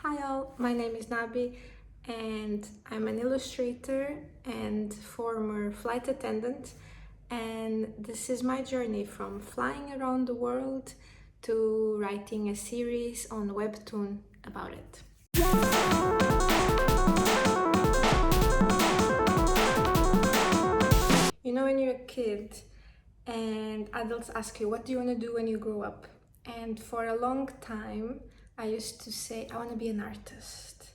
Hi all, my name is Nabi and I'm an illustrator and former flight attendant, and this is my journey from flying around the world to writing a series on Webtoon about it. You know, when you're a kid and adults ask you, what do you want to do when you grow up? And for a long time, I used to say, I want to be an artist.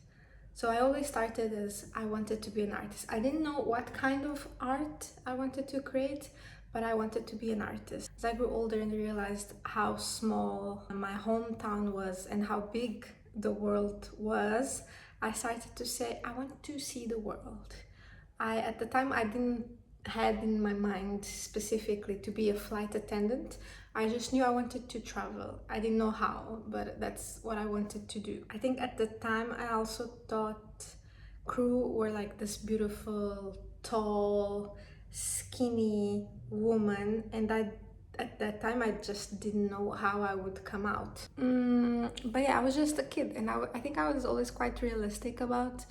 So I always started as I wanted to be an artist. I didn't know what kind of art I wanted to create, but I wanted to be an artist. As I grew older and realized how small my hometown was and how big the world was, I started to say, I want to see the world. At the time, I didn't had in my mind specifically to be a flight attendant. I just knew I wanted to travel. I didn't know how, but that's what I wanted to do. I think at the time I also thought crew were like this beautiful, tall, skinny woman, and at that time I just didn't know how I would come out. But yeah, I was just a kid, and I think I was always quite realistic about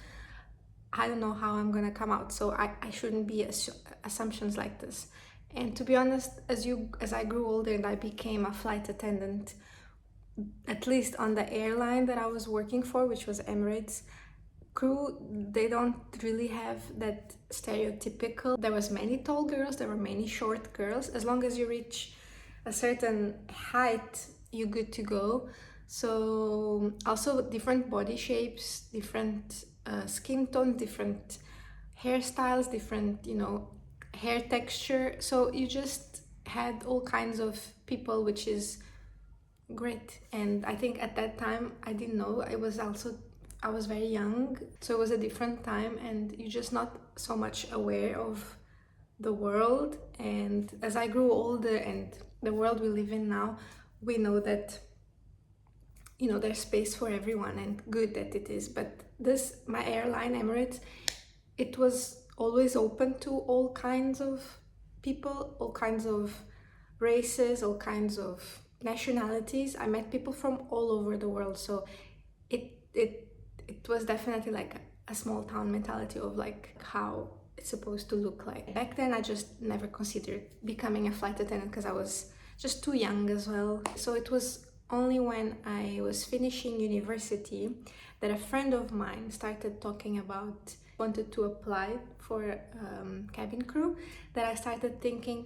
I don't know how I'm gonna come out, so I shouldn't be assumptions like this. And to be honest, as I grew older and I became a flight attendant, at least on the airline that I was working for, which was Emirates, crew, they don't really have that stereotypical. There was many tall girls, there were many short girls. As long as you reach a certain height, you're good to go. So also different body shapes, different skin tones, different hairstyles, different, hair texture. So you just had all kinds of people, which is great. And I think at that time I didn't know. I was very young, so it was a different time, and you're just not so much aware of the world. And as I grew older and the world we live in now, we know that there's space for everyone, and good that it is. But this, my airline, Emirates, it was always open to all kinds of people, all kinds of races, all kinds of nationalities. I met people from all over the world, so it was definitely like a small town mentality of like how it's supposed to look like. Back then I just never considered becoming a flight attendant because I was just too young as well. So it was only when I was finishing university that a friend of mine started talking about wanted to apply for cabin crew, that I started thinking,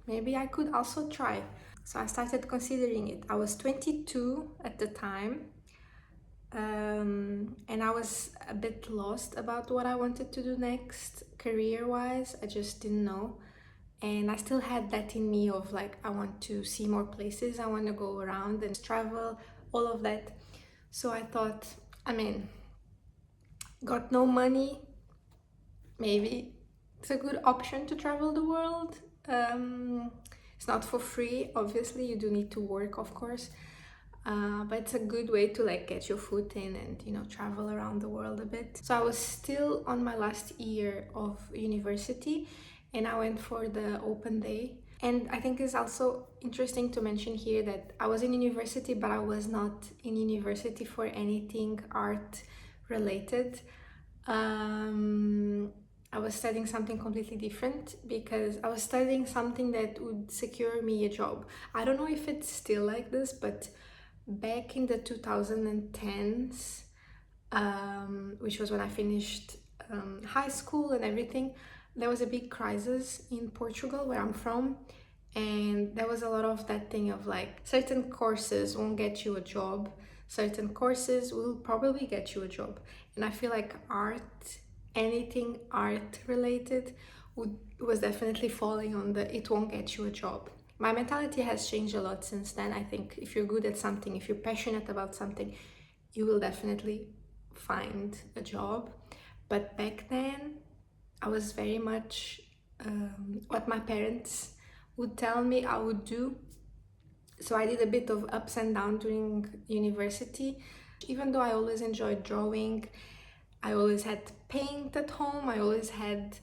maybe I could also try. So I started considering it. I was 22 at the time, and I was a bit lost about what I wanted to do next career-wise. I just didn't know. And I still had that in me of like, I want to see more places, I want to go around and travel, all of that. So I thought, got no money, maybe it's a good option to travel the world. It's not for free, obviously, you do need to work, of course. But it's a good way to like get your foot in and travel around the world a bit. So I was still on my last year of university and I went for the open day. And I think it's also interesting to mention here that I was in university, but I was not in university for anything art related. I was studying something completely different because I was studying something that would secure me a job. I don't know if it's still like this, but back in the 2010s, which was when I finished high school and everything, there was a big crisis in Portugal, where I'm from, and there was a lot of that thing of like, certain courses won't get you a job, certain courses will probably get you a job. And I feel like art, anything art related, was definitely falling on the it won't get you a job. My mentality has changed a lot since then. I think if you're good at something, if you're passionate about something, you will definitely find a job. But back then, I was very much what my parents would tell me I would do. So I did a bit of ups and downs during university. Even though I always enjoyed drawing, I always had paint at home, I always had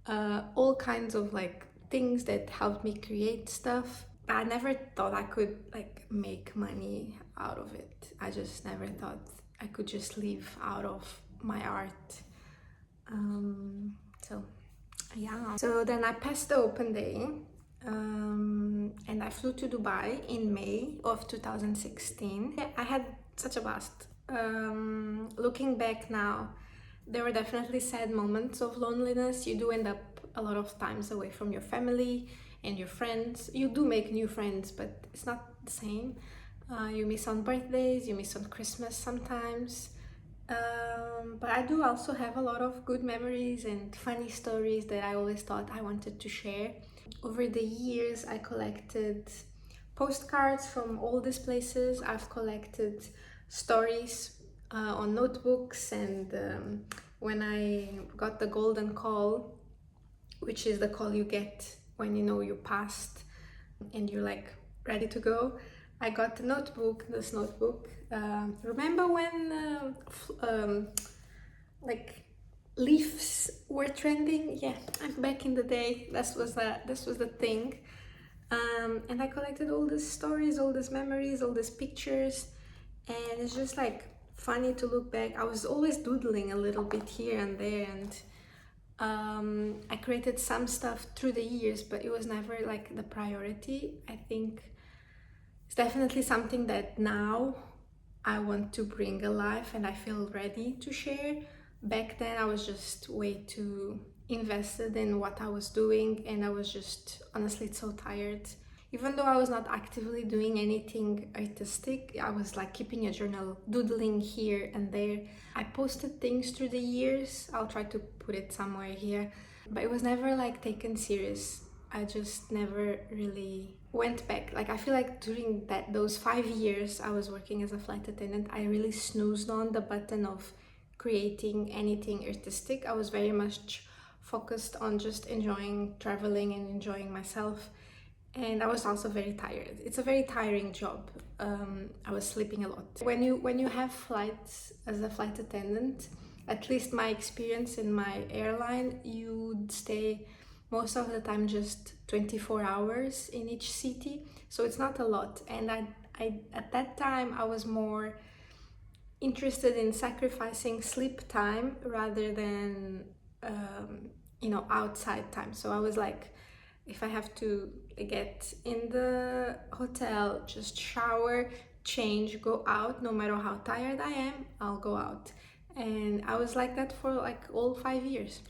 all kinds of like things that helped me create stuff. I never thought I could like make money out of it. I just never thought I could just live out of my art. So yeah. So then I passed the open day, and I flew to Dubai in May of 2016. I had such a blast. Looking back now, there were definitely sad moments of loneliness. You do end up a lot of times away from your family and your friends. You do make new friends, but it's not the same. You miss on birthdays, you miss on Christmas sometimes. But I do also have a lot of good memories and funny stories that I always thought I wanted to share. Over the years, I collected postcards from all these places. I've collected stories on notebooks, and when I got the golden call, which is the call you get when you know you passed and you're like ready to go, I got the notebook, this notebook. Remember when like leaves were trending? Yeah, I'm back in the day. This was the thing. And I collected all these stories, all these memories, all these pictures, and it's just like funny to look back. I was always doodling a little bit here and there, and I created some stuff through the years, but it was never like the priority. I think it's definitely something that now I want to bring alive and I feel ready to share. Back then I was just way too invested in what I was doing, and I was just honestly so tired. Even though I was not actively doing anything artistic, I was like keeping a journal, doodling here and there. I posted things through the years. I'll try to put it somewhere here, but it was never like taken serious. I just never really went back. Like I feel like during those 5 years I was working as a flight attendant, I really snoozed on the button of creating anything artistic. I was very much focused on just enjoying traveling and enjoying myself. And I was also very tired. It's a very tiring job. I was sleeping a lot. When you have flights as a flight attendant, at least my experience in my airline, you'd stay most of the time just 24 hours in each city, so it's not a lot. And I at that time I was more interested in sacrificing sleep time rather than outside time. So I was like, if I have to get in the hotel, just shower, change, go out, no matter how tired I am, I'll go out. And I was like that for like all 5 years.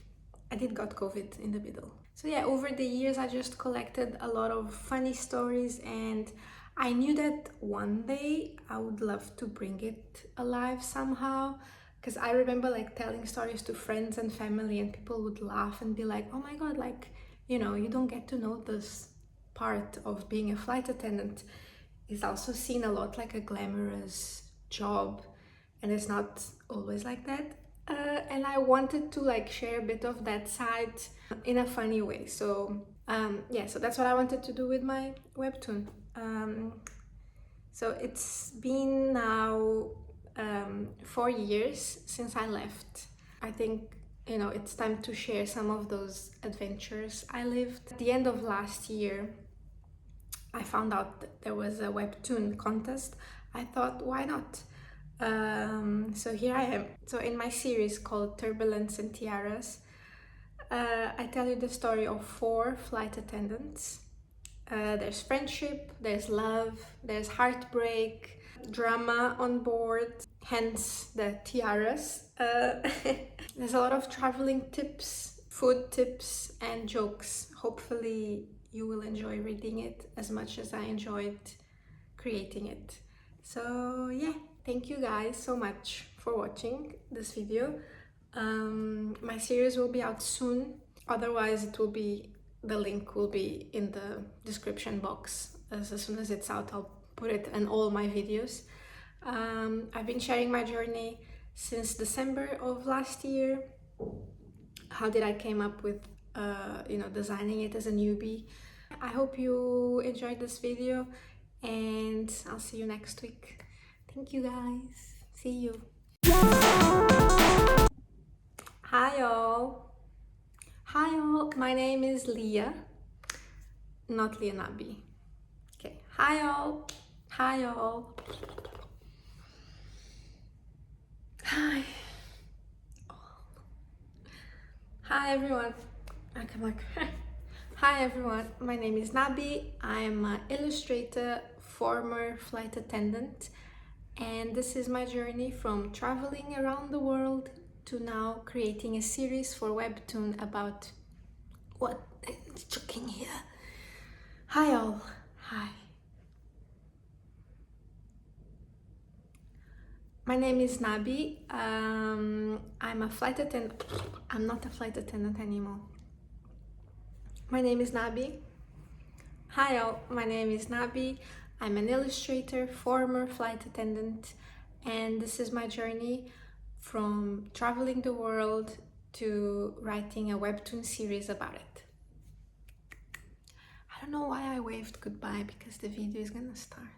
I did got COVID in the middle. So yeah, over the years I just collected a lot of funny stories, and I knew that one day I would love to bring it alive somehow. Because I remember like telling stories to friends and family, and people would laugh and be like, oh my god, like, you don't get to know this part of being a flight attendant. Is also seen a lot like a glamorous job, and it's not always like that. And I wanted to like share a bit of that side in a funny way. So yeah, so that's what I wanted to do with my webtoon. So it's been now 4 years since I left. I think it's time to share some of those adventures I lived. At the end of last year, I found out that there was a webtoon contest. I thought, why not? So here I am. So in my series called Turbulence and Tiaras, I tell you the story of 4 flight attendants. There's friendship, there's love, there's heartbreak, drama on board, hence the tiaras. There's a lot of traveling tips, food tips, and jokes. Hopefully you will enjoy reading it as much as I enjoyed creating it. So yeah, thank you guys so much for watching this video. My series will be out soon. Otherwise the link will be in the description box. As soon as it's out, I'll put it in all my videos. I've been sharing my journey since December of last year. How did I came up with designing it as a newbie. I hope you enjoyed this video, and I'll see you next week. Thank you guys. See you. Hi all. Hi all. My name is Leah, not Leonabi. Okay. Hi all. Hi all. Hi everyone. Hi everyone. My name is Nabi. I'm an illustrator, former flight attendant, and this is my journey from traveling around the world to now creating a series for Webtoon about what is cooking here. Hi all. Hi. My name is Nabi. I'm a flight attendant. I'm not a flight attendant anymore. My name is Nabi. Hi all, my name is Nabi. I'm an illustrator, former flight attendant, and this is my journey from traveling the world to writing a Webtoon series about it. I don't know why I waved goodbye because the video is gonna start.